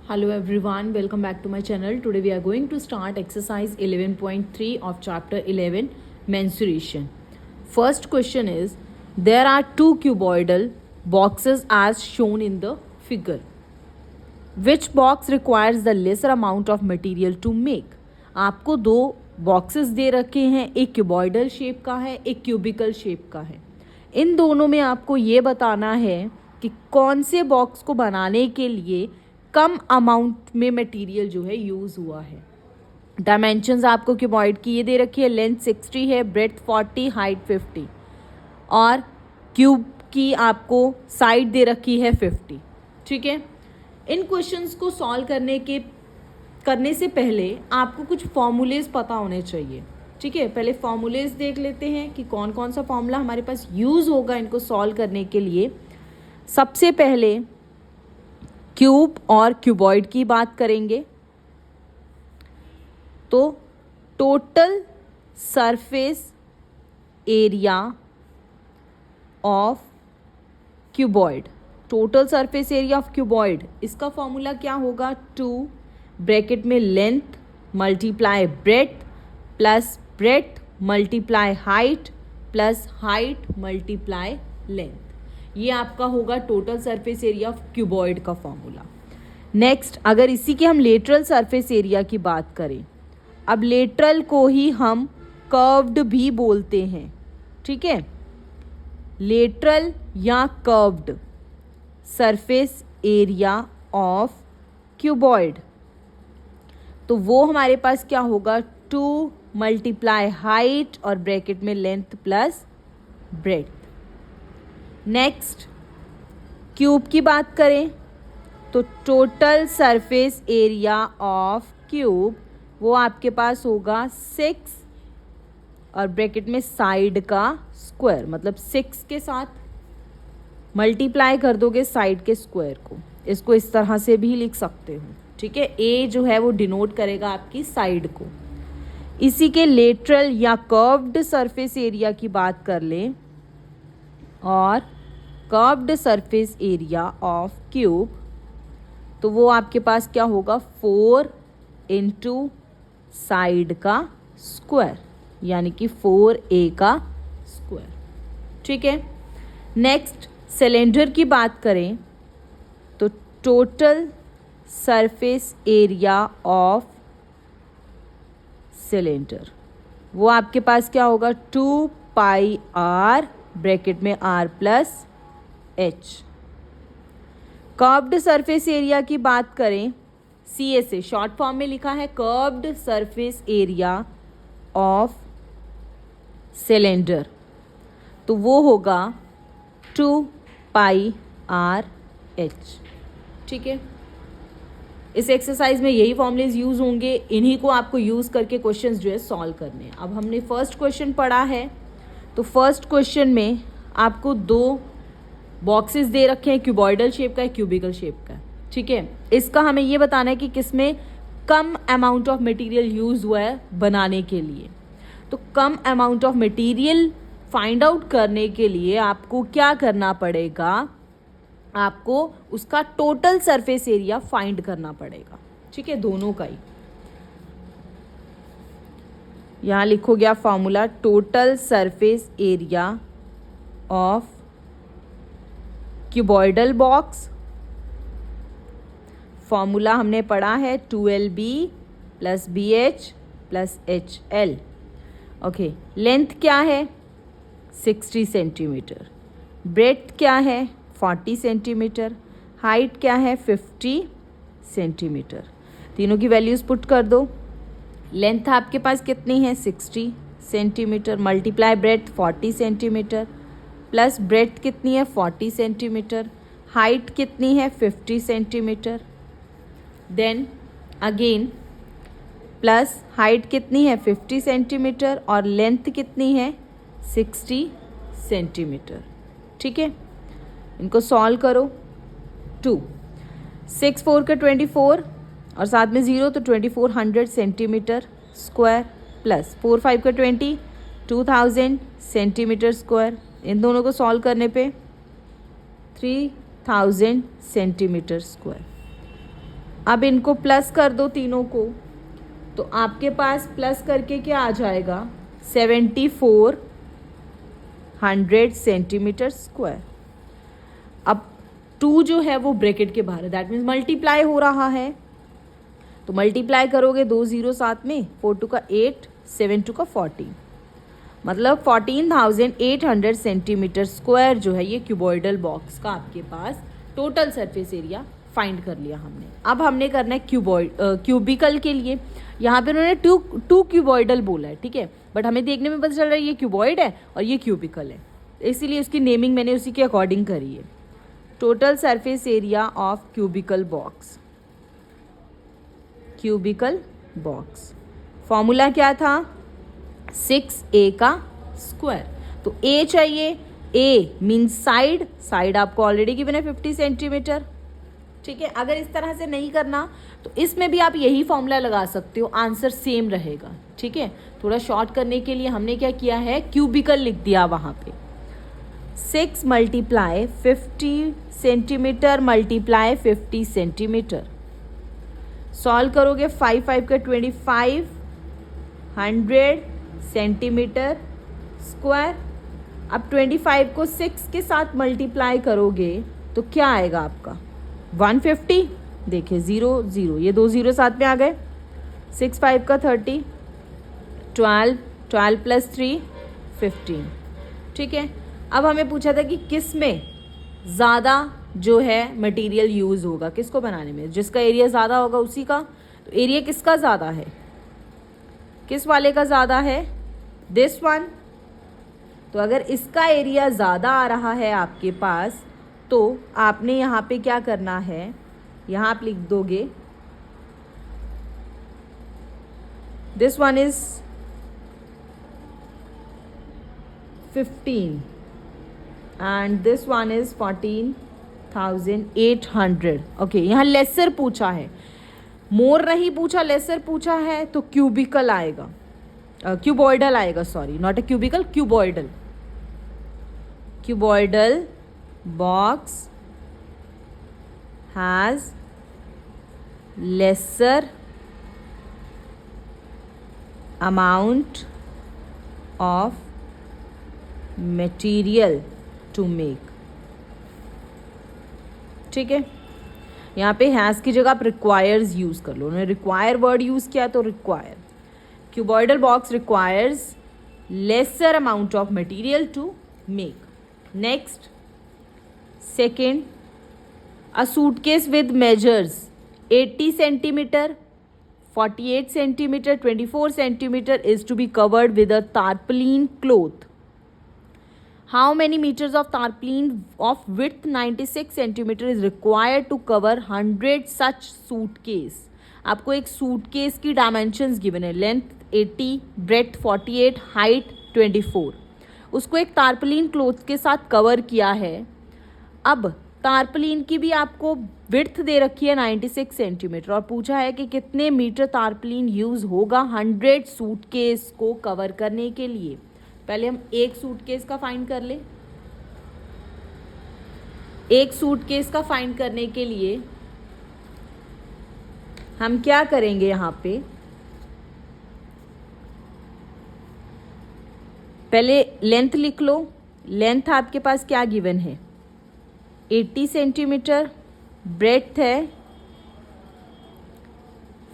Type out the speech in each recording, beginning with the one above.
Hello everyone, welcome back to my channel. Today we are going to start exercise 11.3 of chapter 11 mensuration. First question is, there are two cuboidal boxes as shown in the figure. Which box requires the lesser amount of material to make? आपको दो boxes दे रखे हैं, एक cuboidal shape का है, एक cubical shape का है. इन दोनों में आपको ये बताना है कि कौन से बॉक्स को बनाने के लिए कम अमाउंट में मटेरियल जो है यूज़ हुआ है. डायमेंशंस आपको क्यूबॉइड की ये दे रखी है, लेंथ 60 है, ब्रेथ 40, हाइट 50 और क्यूब की आपको साइड दे रखी है 50. ठीक है. इन क्वेश्चंस को सॉल्व करने से पहले आपको कुछ फॉर्मूलेज पता होने चाहिए. ठीक है, पहले फॉर्मूलेज देख लेते हैं कि कौन कौन सा फॉर्मूला हमारे पास यूज़ होगा इनको सॉल्व करने के लिए. सबसे पहले क्यूब और क्यूबॉइड की बात करेंगे तो total surface area of cuboid, total surface area of cuboid, इसका फॉर्मूला क्या होगा? 2 ब्रैकेट में length multiply breath plus breadth multiply height plus height multiply length. ये आपका होगा total surface area of cuboid का फॉर्मूला. नेक्स्ट, अगर इसी के हम लेटरल सरफेस एरिया की बात करें, अब लेटरल को ही हम कर्व्ड भी बोलते हैं. ठीक है, लेटरल या curved surface area of cuboid, तो वो हमारे पास क्या होगा? 2 मल्टीप्लाई हाइट और ब्रैकेट में length plus breadth. Next, cube की बात करें तो total surface area of cube वो आपके पास होगा 6 और ब्रैकेट में साइड का स्क्वायर, मतलब 6 के साथ मल्टीप्लाई कर दोगे साइड के स्क्वायर को. इसको इस तरह से भी लिख सकते हो. ठीक है, ए जो है वो डिनोट करेगा आपकी साइड को. इसी के लेटरल या कर्व्ड सरफेस एरिया की बात कर लें और curved surface area of cube, तो वो आपके पास क्या होगा? 4 इंटू साइड का स्क्वायर, यानी कि 4a का स्क्वायर. ठीक है. नेक्स्ट, सिलेंडर की बात करें तो total surface area of cylinder वो आपके पास क्या होगा? 2 पाई r ब्रैकेट में r plus h. Curved surface area की बात करें, CA से शॉर्ट फॉर्म में लिखा है curved surface area of cylinder, तो वो होगा 2 पाई r h. ठीक है, इस एक्सरसाइज में यही फॉर्मूलेज यूज़ होंगे, इन्हीं को आपको यूज़ करके क्वेश्चंस जो है सॉल्व करने हैं. अब हमने फर्स्ट क्वेश्चन पढ़ा है, तो फर्स्ट क्वेश्चन में आपको 2 बॉक्सेस दे रखे हैं, क्यूबॉइडल शेप का है, क्यूबिकल शेप का है. ठीक है, इसका हमें ये बताना है कि किसमें कम अमाउंट ऑफ मटेरियल यूज़ हुआ है बनाने के लिए. तो कम amount of material find out करने के लिए आपको क्या करना पड़ेगा? आपको उसका टोटल सरफेस एरिया फाइंड करना पड़ेगा. ठीक है, दोनों का ही. यहाँ लिखो गया formula total surface area of cuboidal box. Formula हमने पढ़ा है 2lb plus BH plus HL. Okay, length क्या है? 60 सेंटीमीटर. ब्रेथ क्या है? 40 सेंटीमीटर. हाइट क्या है? 50 सेंटीमीटर. तीनों की वैल्यूज़ पुट कर दो. लेंथ आपके पास कितनी है? 60 centimetre multiply breadth 40 centimetre plus breadth कितनी है? 40 सेंटीमीटर. हाइट कितनी है? 50 centimetre. Then again plus height कितनी है? 50 सेंटीमीटर और लेंथ कितनी है? 60 सेंटीमीटर. ठीक है, इनको सॉल्व करो. 2 6 4 का 24 और साथ में 0 तो 2400 सेंटीमीटर स्क्वायर प्लस 4 5 का 20 2000 सेंटीमीटर स्क्वायर. इन दोनों को सॉल्व करने पे 3000 सेंटीमीटर स्क्वायर. अब इनको प्लस कर दो तीनों को, तो आपके पास प्लस करके क्या आ जाएगा 7400 सेंटीमीटर स्क्वायर। अब 2 जो है वो ब्रैकेट के बाहर है, दैट मीन्स मल्टीप्लाई हो रहा है, तो मल्टीप्लाई करोगे 2 0 साथ में, 4 2 का 8, 7 2 का 14, मतलब 14,800 सेंटीमीटर स्क्वायर जो है ये क्यूबॉइडल बॉक्स का आपके पास टोटल सरफेस एरिया फाइंड कर लिया हमने। अब हमने करना है क्यूबिकल के लिए। यहाँ पे उन्होंने टू क्यूबॉइडल बोला है, ठीक है, बट हमें देखने में पता चल रहा है ये क्यूबॉइड है और ये क्यूबिकल है, इसीलिए उसकी नेमिंग मैंने उसी के अकॉर्डिंग करी है। Total surface area of cubical box, cubical box formula क्या था 6a का स्क्वायर। तो a चाहिए, a मीन्स साइड, साइड आपको ऑलरेडी गिवन है 50 सेंटीमीटर, ठीक है। अगर इस तरह से नहीं करना तो इसमें भी आप यही फॉर्मूला लगा सकते हो, आंसर सेम रहेगा, ठीक है। थोड़ा शॉर्ट करने के लिए हमने क्या किया है क्यूबिकल लिख दिया वहाँ पे। 6 multiply 50 centimetre multiply 50 centimetre, solve करोगे 5 5 का 25 100 सेंटीमीटर स्क्वायर। अब 25 को 6 के साथ मल्टीप्लाई करोगे तो क्या आएगा आपका 150। देखिए 0 0, ये 2 0 साथ में आ गए, 6 5 का 30, 12 12 प्लस 3 15, ठीक है। अब हमें पूछा था कि किस में ज़्यादा जो है मटेरियल यूज़ होगा, किसको बनाने में, जिसका एरिया ज़्यादा होगा उसी का। तो एरिया किसका ज़्यादा है, किस वाले का ज़्यादा है, दिस वन। तो अगर इसका एरिया ज़्यादा आ रहा है आपके पास तो आपने यहाँ पे क्या करना है, यहाँ आप लिख दोगे this one is 15 and this one is 14,800। Okay, यहाँ लेसर पूछा है, मोर नहीं पूछा, लेसर पूछा है, तो क्यूबिकल आएगा, क्यूबॉइडल आएगा, sorry not a cubical, cuboidal. Cuboidal box has lesser amount of material to make, ठीक है। यहाँ पे हैज़ की जगह आप रिक्वायर्स यूज़ कर लो, उन्होंने रिक्वायर वर्ड यूज़ किया तो require. Cuboidal box requires lesser amount of material to make. Next, second, a suitcase with measures 80 centimeter, 48 centimeter, 24 centimeter is to be covered with a tarpaulin cloth. How many meters of tarpaulin of width 96 centimeter is required to cover 100 such suitcase? आपको एक suitcase की dimensions given है, length 80, breath 48, height 24, उसको एक तारपलीन cloth के साथ cover किया है। अब तारपलीन की भी आपको विड्थ दे रखी है 96 सेंटीमीटर और पूछा है कि कितने मीटर तारपलीन यूज़ होगा 100 सूटकेस को कवर करने के लिए। पहले हम एक सूटकेस का फाइंड कर ले। एक सूटकेस का फाइंड करने के लिए हम क्या करेंगे, यहाँ पे पहले लेंथ लिख लो। लेंथ आपके पास क्या गिवन है 80 सेंटीमीटर, ब्रेड्थ है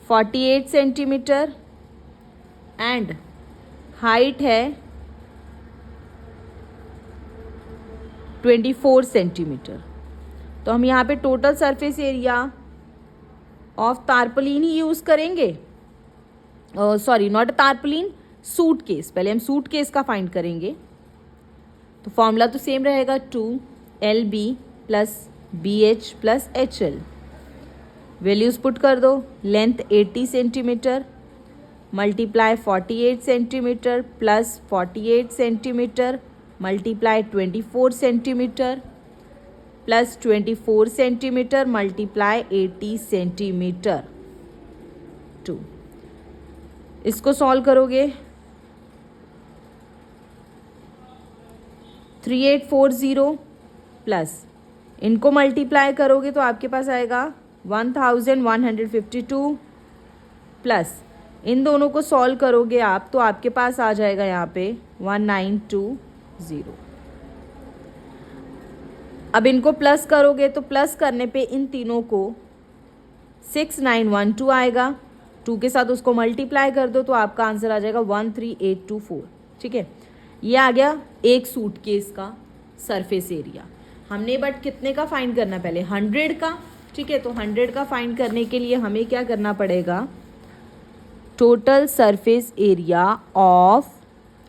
48 सेंटीमीटर एंड हाइट है 24 सेंटीमीटर। तो हम यहाँ पे total surface area of tarpaulin ही यूज़ करेंगे, सॉरी नॉट तारपलीन, सूटकेस। पहले हम सूटकेस का फाइंड करेंगे, तो फॉर्मूला तो सेम रहेगा 2LB plus BH plus HL। Values put कर दो, length 80 centimetre multiply 48 centimetre plus 48 centimetre multiply 24 centimetre plus 24 centimetre multiply 80 centimetre 2। इसको सॉल्व करोगे 3840 प्लस इनको मल्टीप्लाई करोगे तो आपके पास आएगा 1152 प्लस इन दोनों को सॉल्व करोगे आप तो आपके पास आ जाएगा यहाँ पे 1920। अब इनको प्लस करोगे तो प्लस करने पे इन तीनों को 6912 आएगा। 2 के साथ उसको मल्टीप्लाई कर दो तो आपका आंसर आ जाएगा 13824। ठीक है, ये आ गया एक सूटकेस का सरफेस एरिया। हमने बट कितने का फाइंड करना पहले 100 का। ठीक है, तो 100 का फाइंड करने के लिए हमें क्या करना पड़ेगा, total surface area of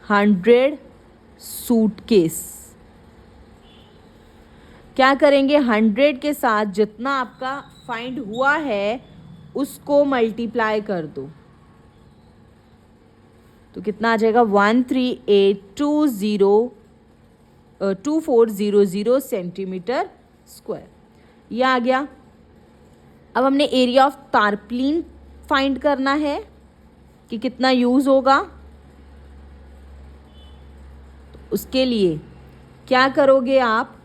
100 suitcase. क्या करेंगे, 100 के साथ जितना आपका फाइंड हुआ है उसको मल्टीप्लाई कर दो तो कितना आ जाएगा 1382400 सेंटीमीटर स्क्वायर। ये आ गया। अब हमने एरिया ऑफ तारप्लिन फाइंड करना है कि कितना यूज होगा। तो उसके लिए क्या करोगे आप,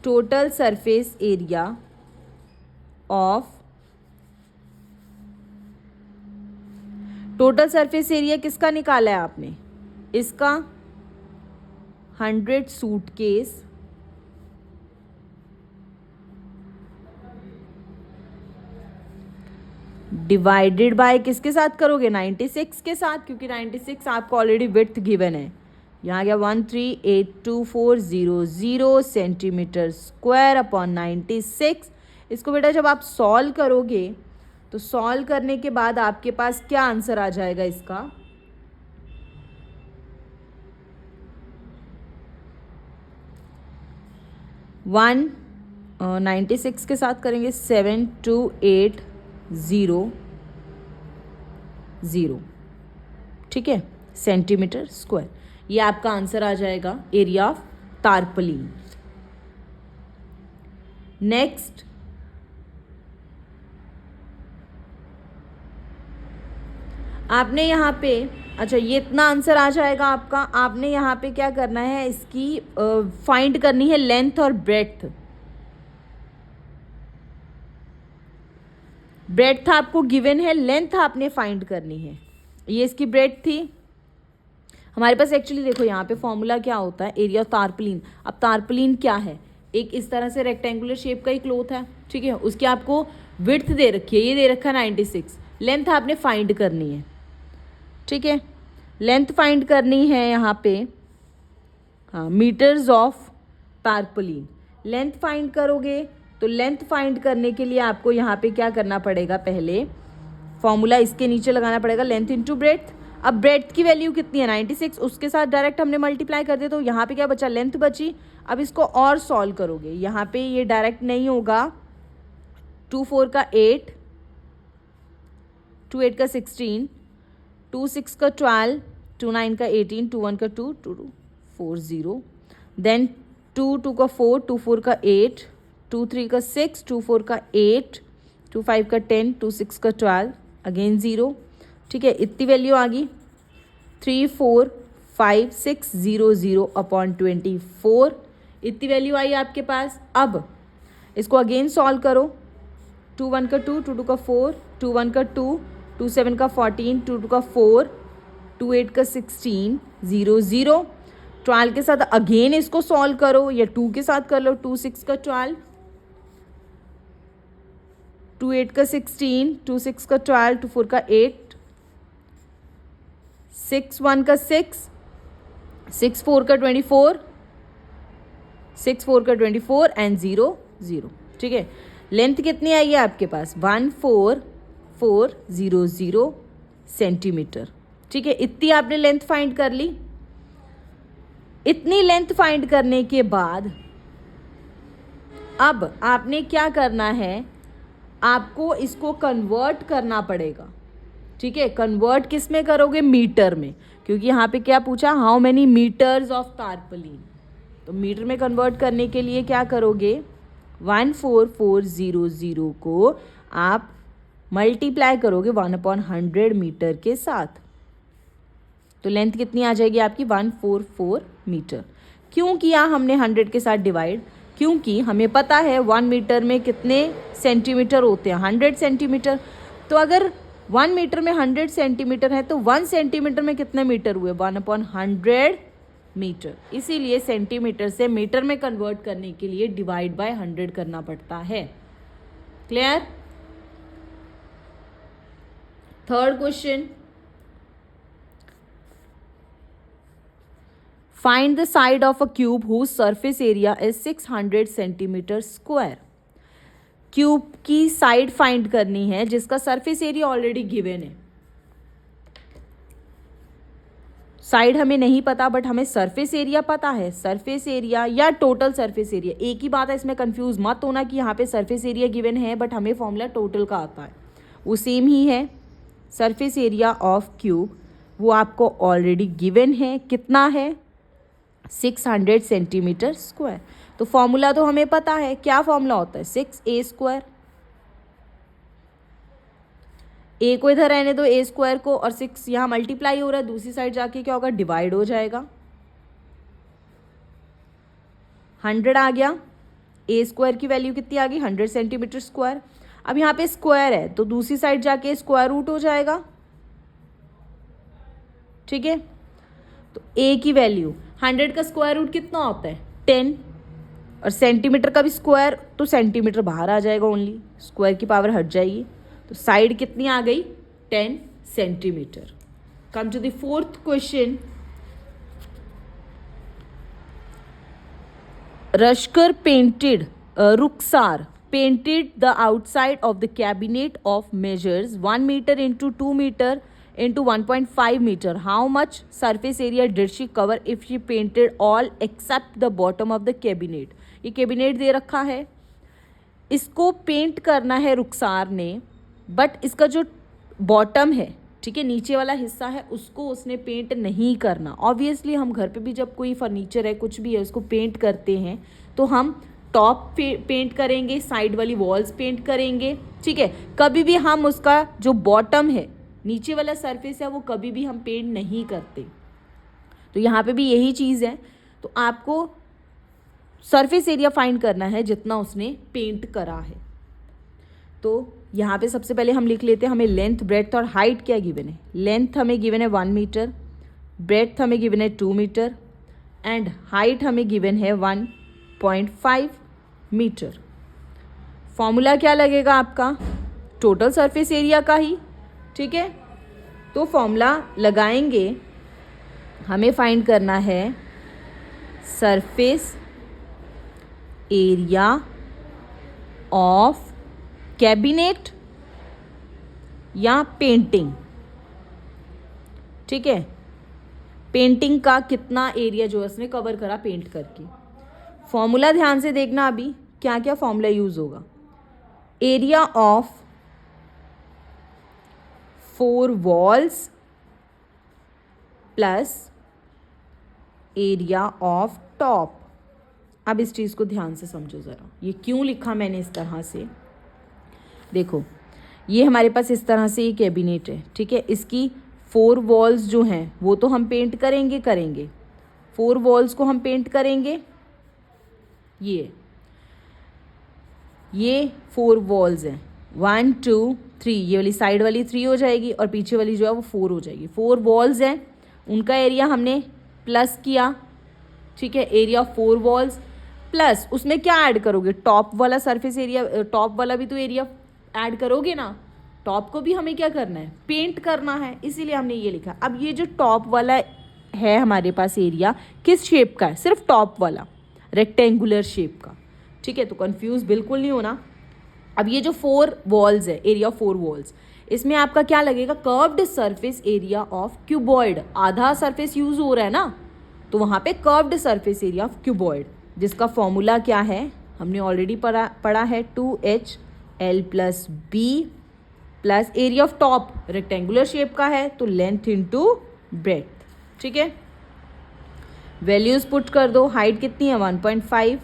total surface area of, total surface area किसका निकाला है आपने, इसका 100 सूटकेस डिवाइडेड बाय किसके साथ करोगे, 96 के साथ, क्योंकि 96 आपको ऑलरेडी विड्थ गिवन है। यहाँ गया 1382400 सेंटीमीटर स्क्वायर अपॉन 96। इसको बेटा जब आप सॉल्व करोगे तो सॉल्व करने के बाद आपके पास क्या आंसर आ जाएगा इसका, 96 के साथ करेंगे 7280। ठीक है, सेंटीमीटर स्क्वायर। ये आपका आंसर आ जाएगा एरिया ऑफ तारपलिन। नेक्स्ट, आपने यहाँ पे, अच्छा ये इतना आंसर आ जाएगा आपका। आपने यहाँ पे क्या करना है, इसकी फाइंड करनी है लेंथ और ब्रेड्थ। ब्रेड्थ आपको गिवन है, लेंथ आपने फाइंड करनी है। ये इसकी ब्रेड्थ थी हमारे पास। एक्चुअली देखो यहाँ पे फॉर्मूला क्या होता है, एरिया ऑफ तारपलिन। अब तारपलिन क्या है, एक इस तरह से रेक्टेंगुलर शेप का ही क्लोथ है। ठीक है, उसकी आपको विड्थ दे रखी है, ये दे रखा है 96। लेंथ आपने फाइंड करनी है। ठीक है, लेंथ फाइंड करनी है यहाँ पे, हाँ, metres of tarpaulin. Length find करोगे तो लेंथ फाइंड करने के लिए आपको यहाँ पे क्या करना पड़ेगा, पहले फॉर्मूला इसके नीचे लगाना पड़ेगा, लेंथ इंटू ब्रेड्थ। अब ब्रेड्थ की वैल्यू कितनी है 96, उसके साथ डायरेक्ट हमने मल्टीप्लाई कर दिया तो यहाँ पे क्या बचा, लेंथ बची। अब इसको और सॉल्व करोगे, यहाँ पे ये डायरेक्ट नहीं होगा। 2 4 का 8, 2 8 का 16, 2 6 का 12, 2 9 का 18, 2 1 का 2, 2 2 4 0, देन 2 2 का 4, 2 4 का 8, 2 3 का 6, 2 4 का 8, 2 5 का 10, 2 6 का 12, अगेन 0। ठीक है, इतनी वैल्यू आ गई 345,600 अपॉन 24। इतनी वैल्यू आई आपके पास। अब इसको अगेन सॉल्व करो। 2 1 का 2, 2 2 का 4, 2 1 का 2, 2 7 का 14, 2 2 का 4, 2 8 का 16, 0 0। 12 के साथ अगेन इसको सॉल्व करो, या 2 के साथ कर लो। 2 6 का 12, 2 8 का 16, 2 6 का 12, 2 4 का 8, 6 1 का 6, 6 4 का 24, 6 4 का 24 एंड 0 0। ठीक है, लेंथ कितनी आई है आपके पास, 14400 सेंटीमीटर। ठीक है, इतनी आपने लेंथ फाइंड कर ली। इतनी लेंथ फाइंड करने के बाद अब आपने क्या करना है, आपको इसको कन्वर्ट करना पड़ेगा। ठीक है, कन्वर्ट किस में करोगे, मीटर में, क्योंकि यहाँ पे क्या पूछा, how many metres of tarpaulin. तो मीटर में कन्वर्ट करने के लिए क्या करोगे, 14400 को आप मल्टीप्लाई करोगे 1/100 मीटर के साथ। तो लेंथ कितनी आ जाएगी आपकी, 144 मीटर। क्यों किया हमने 100 के साथ डिवाइड, क्योंकि हमें पता है 1 मीटर में कितने सेंटीमीटर होते हैं, 100 सेंटीमीटर। तो अगर 1 मीटर में 100 सेंटीमीटर है तो 1 सेंटीमीटर में कितने मीटर हुए, 1/100 मीटर। इसीलिए सेंटीमीटर से मीटर में कन्वर्ट करने के लिए डिवाइड बाय 100 करना पड़ता है। Clear? Third question, find the side of a cube whose surface area is 600 centimetre square. Cube की साइड फाइंड करनी है जिसका सरफेस एरिया ऑलरेडी गिवन है। साइड हमें नहीं पता बट हमें सरफेस एरिया पता है। सरफेस एरिया या टोटल सरफेस एरिया एक ही बात है, इसमें कंफ्यूज मत होना कि यहाँ पे सरफेस एरिया गिवन है बट हमें फॉर्मूला टोटल का आता है, वो सेम ही है। सरफेस एरिया ऑफ क्यूब वो आपको ऑलरेडी गिवन है, कितना है, 600 सेंटीमीटर स्क्वायर। तो फॉर्मूला तो हमें पता है, क्या फॉर्मूला होता है, 6a²। ए को इधर रहने दो, ए स्क्वायर को, और 6 यहाँ मल्टीप्लाई हो रहा है, दूसरी साइड जाके क्या होगा, डिवाइड हो जाएगा। 100 आ गया, ए स्क्वायर की वैल्यू कितनी आ गई, 100 सेंटीमीटर स्क्वायर। अब यहाँ पे स्क्वायर है तो दूसरी साइड जाके स्क्वायर रूट हो जाएगा। ठीक है, तो ए की वैल्यू 100 का स्क्वायर रूट कितना होता है, 10, और सेंटीमीटर का भी स्क्वायर तो सेंटीमीटर बाहर आ जाएगा, ओनली स्क्वायर की पावर हट जाएगी। तो साइड कितनी आ गई, 10 centimetre. Come to the fourth question, रश्कर painted Rukhsar painted the outside of the cabinet of measures 1 meter into 2 meter into 1.5 meter. How much surface area did she cover if she painted all except the bottom of the cabinet? ये cabinet दे रखा है, इसको paint करना है रुखसार ने, but इसका जो bottom है, ठीक है, नीचे वाला हिस्सा है, उसको उसने पेंट नहीं करना। ऑब्वियसली हम घर पे भी जब कोई फर्नीचर है, कुछ भी है, उसको पेंट करते हैं तो हम टॉप पेंट करेंगे, साइड वाली वॉल्स पेंट करेंगे। ठीक है, कभी भी हम उसका जो बॉटम है, नीचे वाला सरफेस है, वो कभी भी हम पेंट नहीं करते। तो यहाँ पे भी यही चीज़ है। तो आपको सरफेस एरिया फाइंड करना है जितना उसने पेंट करा है। तो यहाँ पे सबसे पहले हम लिख लेते हैं, हमें लेंथ, ब्रेड्थ और हाइट क्या गिवन है। लेंथ हमें गिवन है 1 मीटर, ब्रेड्थ हमें गिवन है 2 मीटर एंड हाइट हमें गिवन है 1.5 मीटर। फॉर्मूला क्या लगेगा आपका, टोटल सरफेस एरिया का ही। ठीक है, तो फॉर्मूला लगाएंगे, हमें फाइंड करना है सरफेस एरिया ऑफ कैबिनेट या पेंटिंग। ठीक है, पेंटिंग का कितना एरिया जो है उसने कवर करा पेंट करके। फॉर्मूला ध्यान से देखना, अभी क्या क्या फॉर्मूला यूज होगा। Area of 4 walls plus area of top. अब इस चीज़ को ध्यान से समझो ज़रा, ये क्यों लिखा मैंने इस तरह से। देखो, ये हमारे पास इस तरह से ये कैबिनेट है, ठीक है, इसकी 4 वॉल्स जो हैं वो तो हम पेंट करेंगे 4 वॉल्स को हम पेंट करेंगे। ये 4 वॉल्स हैं, 1 2 3, ये वाली साइड वाली 3 हो जाएगी और पीछे वाली जो है वो 4 हो जाएगी। 4 वॉल्स हैं, उनका एरिया हमने प्लस किया। ठीक है, एरिया ऑफ 4 वॉल्स प्लस उसमें क्या ऐड करोगे, टॉप वाला सरफेस एरिया, टॉप वाला भी तो एरिया ऐड करोगे ना। टॉप को भी हमें क्या करना है, पेंट करना है, इसीलिए हमने ये लिखा। अब ये जो टॉप वाला है हमारे पास एरिया किस शेप का है, सिर्फ टॉप वाला, रेक्टेंगुलर शेप का। ठीक है, तो कंफ्यूज बिल्कुल नहीं होना। अब ये जो 4 वॉल्स है, एरिया ऑफ 4 वॉल्स, इसमें आपका क्या लगेगा, curved surface area of cuboid. आधा सरफेस यूज हो रहा है ना, तो वहाँ पे curved surface area of cuboid, जिसका फॉर्मूला क्या है, हमने ऑलरेडी पढ़ा है, 2HL + B plus area of top rectangular shape का है तो लेंथ इंटू ब्रेड्थ। ठीक है, वैल्यूज पुट कर दो। हाइट कितनी है 1.5,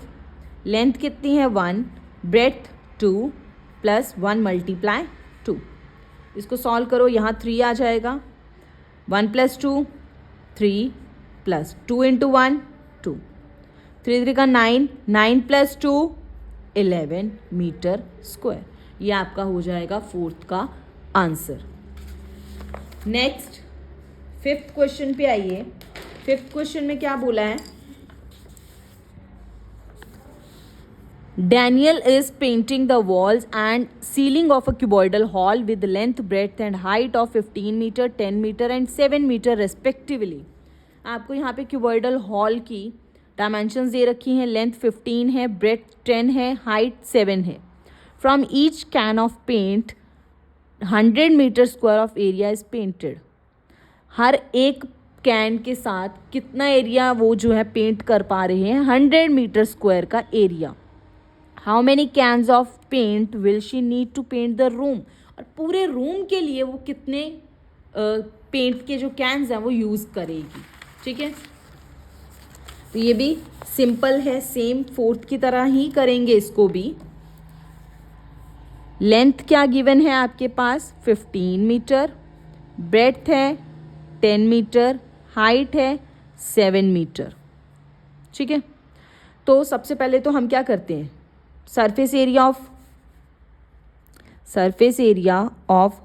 लेंथ कितनी है 1, ब्रेड्थ 2 प्लस 1 × 2। इसको सॉल्व करो, यहाँ 3 आ जाएगा, 1 + 2 3 प्लस 2 × 1 2, 3 3 का 9, 9 + 2 11 मीटर स्क्वायर। ये आपका हो जाएगा फोर्थ का आंसर। नेक्स्ट 5th क्वेश्चन पे आइए। 5th क्वेश्चन में क्या बोला है? Daniel is painting the walls and ceiling of a cuboidal hall with length, breadth and height of 15 meter, 10 meter and 7 meter respectively. आपको यहाँ पे cuboidal hall की डायमेंशंस दे रखी हैं। लेंथ 15 है, ब्रेथ 10 है, हाइट 7 है। From each can of paint 100 metre square of area is painted. हर एक कैन के साथ कितना एरिया वो जो है पेंट कर पा रहे हैं? 100 मीटर स्क्वायर का area. How many cans of paint will she need to paint the room. और पूरे रूम के लिए वो कितने पेंट के जो कैन्स हैं वो यूज़ करेगी। ठीक है, तो ये भी सिंपल है, सेम 4th की तरह ही करेंगे इसको भी। लेंथ क्या गिवन है आपके पास? 15 मीटर, ब्रेड्थ है 10 मीटर, हाइट है 7 मीटर। ठीक है, तो सबसे पहले तो हम क्या करते हैं? सरफेस एरिया ऑफ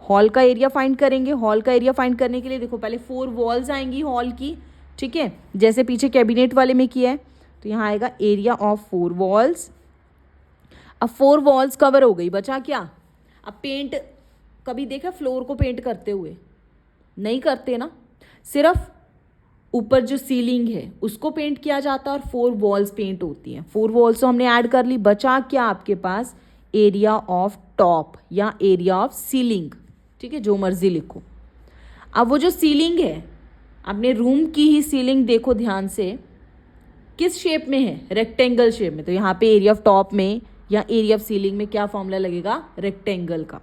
हॉल का एरिया फाइंड करेंगे। हॉल का एरिया फाइंड करने के लिए देखो पहले 4 वॉल्स आएंगी हॉल की। ठीक है, जैसे पीछे कैबिनेट वाले में किया है, तो यहाँ आएगा एरिया ऑफ 4 वॉल्स। अब 4 वॉल्स कवर हो गई, बचा क्या? अब पेंट कभी देखा फ्लोर को पेंट करते हुए? नहीं करते ना, सिर्फ ऊपर जो सीलिंग है उसको पेंट किया जाता है और 4 वॉल्स पेंट होती हैं। 4 वॉल्स तो हमने ऐड कर ली, बचा क्या आपके पास? एरिया ऑफ टॉप या एरिया ऑफ सीलिंग। ठीक है, जो मर्जी लिखो। अब वो जो सीलिंग है, अपने रूम की ही सीलिंग देखो ध्यान से, किस शेप में है? रेक्टेंगल शेप में। तो यहाँ पे एरिया ऑफ टॉप में या एरिया ऑफ सीलिंग में क्या फॉर्मूला लगेगा? रेक्टेंगल का।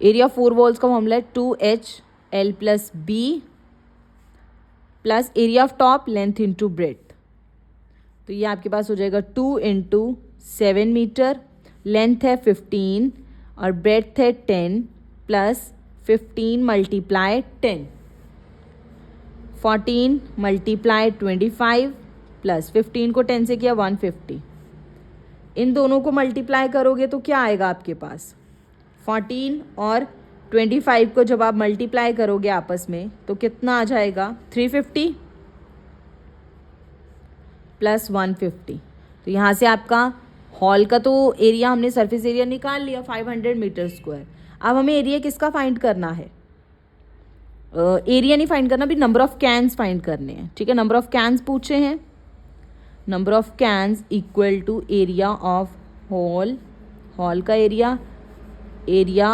एरिया ऑफ 4 वॉल्स का फॉर्मूला है 2HL + B plus area of top length into breadth. तो ये आपके पास हो जाएगा 2 × 7 मीटर, लेंथ है 15 और ब्रेड्थ है 10 प्लस 15 × 10, 14 × 25 प्लस 15 को 10 से किया 150। इन दोनों को मल्टीप्लाई करोगे तो क्या आएगा आपके पास? 14 और 25 को जब आप मल्टीप्लाई करोगे आपस में तो कितना आ जाएगा? 350 प्लस 150। तो यहाँ से आपका हॉल का तो एरिया हमने सरफेस एरिया निकाल लिया 500 मीटर स्क्वायर। अब हमें एरिया किसका फाइंड करना है? एरिया नहीं फाइंड करना, भी नंबर ऑफ कैन्स फाइंड करने हैं। ठीक है, नंबर ऑफ कैन्स पूछे हैं। Number of cans equal to area of hall का एरिया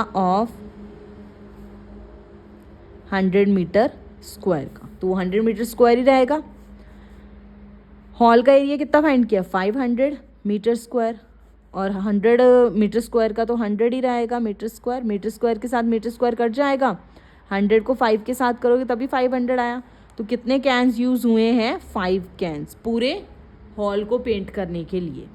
ऑफ 100 मीटर स्क्वायर का, तो वो 100 मीटर स्क्वायर ही रहेगा। हॉल का एरिया कितना फाइंड किया? 500 मीटर स्क्वायर, और 100 मीटर स्क्वायर का तो 100 ही रहेगा मीटर स्क्वायर। मीटर स्क्वायर के साथ मीटर स्क्वायर कट जाएगा, 100 को 5 के साथ करोगे तभी 500 आया। तो कितने कैन्स यूज़ हुए हैं? 5 कैन्स पूरे हॉल को पेंट करने के लिए।